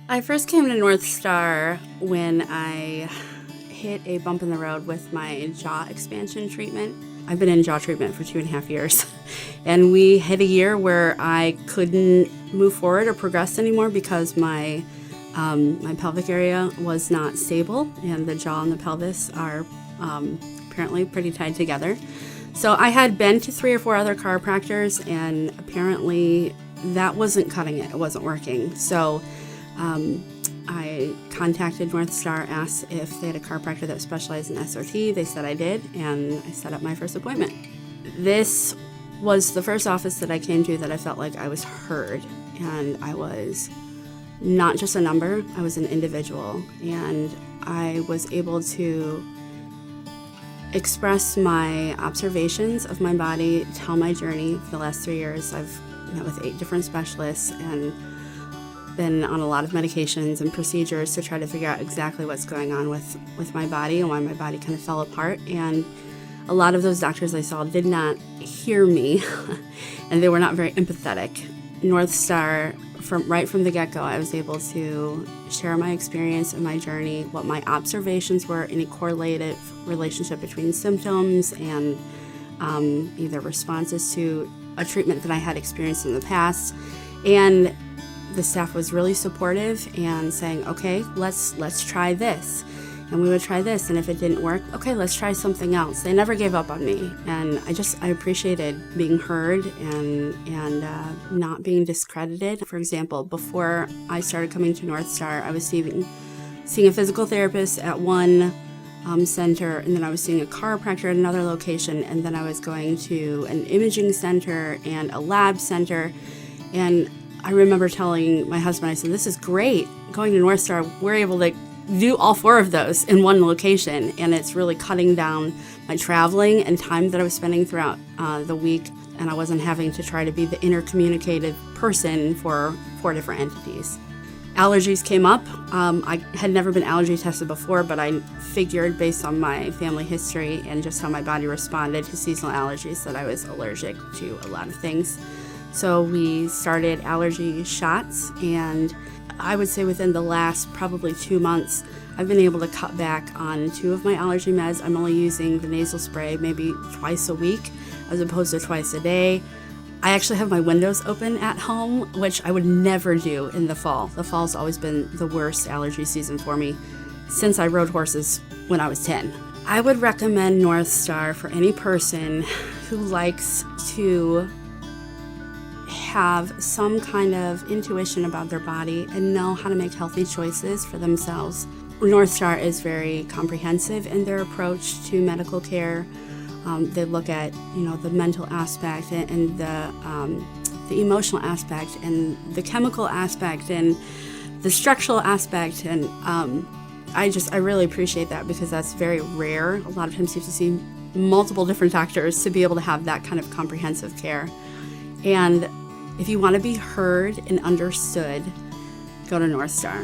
I first came to North Star when I hit a bump in the road with my jaw expansion treatment. I've been in jaw treatment for 2.5 years, and we hit a year where I couldn't move forward or progress anymore because my pelvic area was not stable, and the jaw and the pelvis are apparently pretty tied together. So I had been to 3 or 4 other chiropractors, and apparently that wasn't cutting it. It wasn't working. So I contacted North Star, asked if they had a chiropractor that specialized in SRT. They said I did, and I set up my first appointment. This was the first office that I came to that I felt like I was heard, and I was not just a number, I was an individual, and I was able to express my observations of my body, tell my journey. For the last 3 years, I've met with 8 different specialists and been on a lot of medications and procedures to try to figure out exactly what's going on with my body and why my body kind of fell apart. And a lot of those doctors I saw did not hear me and they were not very empathetic. North Star, right from the get-go, I was able to share my experience and my journey, what my observations were, any correlative relationship between symptoms and either responses to a treatment that I had experienced in the past. And the staff was really supportive and saying, okay, let's try this. And we would try this, and if it didn't work, okay, let's try something else. They never gave up on me, and I appreciated being heard and not being discredited. For example, before I started coming to North Star, I was seeing a physical therapist at one center, and then I was seeing a chiropractor at another location, and then I was going to an imaging center and a lab center. And I remember telling my husband, I said, this is great. Going to North Star, we're able to do all 4 of those in one location, and it's really cutting down my traveling and time that I was spending throughout the week, and I wasn't having to try to be the intercommunicative person for 4 different entities. Allergies came up. I had never been allergy tested before, but I figured based on my family history and just how my body responded to seasonal allergies that I was allergic to a lot of things. So we started allergy shots, and I would say within the last probably 2 months, I've been able to cut back on 2 of my allergy meds. I'm only using the nasal spray maybe twice a week as opposed to twice a day. I actually have my windows open at home, which I would never do in the fall. The fall's always been the worst allergy season for me since I rode horses when I was 10. I would recommend North Star for any person who likes to have some kind of intuition about their body and know how to make healthy choices for themselves. North Star is very comprehensive in their approach to medical care. They look at, the mental aspect and the emotional aspect and the chemical aspect and the structural aspect, and I really appreciate that because that's very rare. A lot of times you have to see multiple different doctors to be able to have that kind of comprehensive care. And if you want to be heard and understood, go to North Star.